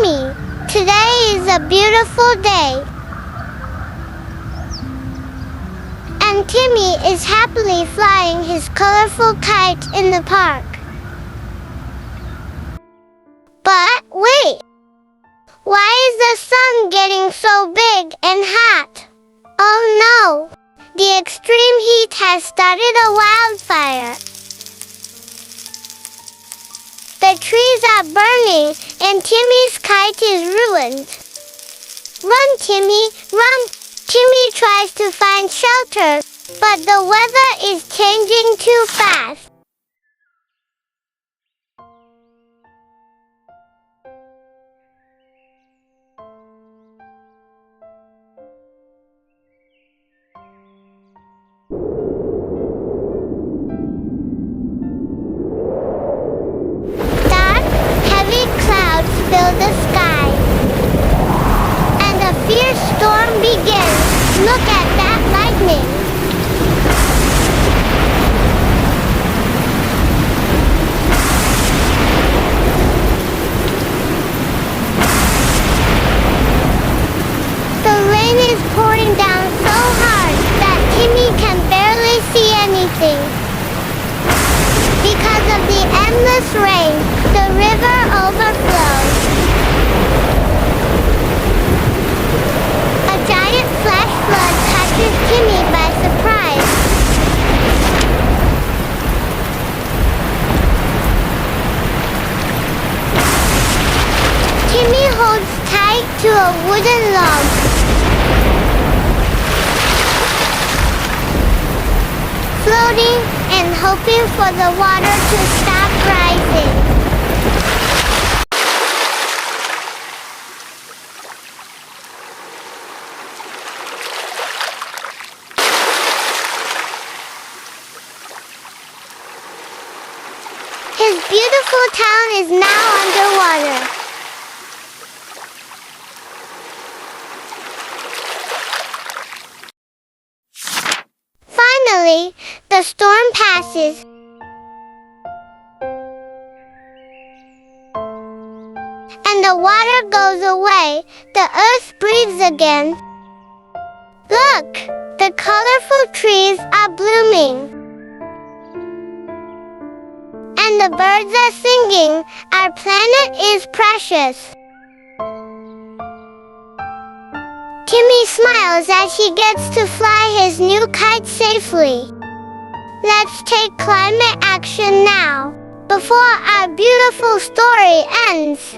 Timmy, today is a beautiful day. And Timmy is happily flying his colorful kite in the park. But wait! Why is the sun getting so big and hot? Oh no! The extreme heat has started a wildfire. The trees are burning and Timmy's kite is ruined. Run, Timmy, run! Timmy tries to find shelter, but the weather is changing too fast. Dark, heavy clouds fill the sky, and a fierce storm begins. Look at that lightning! The rain is pouring down so hard that Timmy can barely see anything. Because of the endless rain, the river overflows. A giant flash flood catches Timmy by surprise. Timmy holds tight to a wooden log. Floating and hoping for the water to stop rising. His beautiful town is now underwater. Finally, the storm passes. And the water goes away. The earth breathes again. Look, the colorful trees are blooming. And the birds are singing. Our planet is precious. Timmy smiles as he gets to fly his new kite safely. Let's take climate action now, before our beautiful story ends.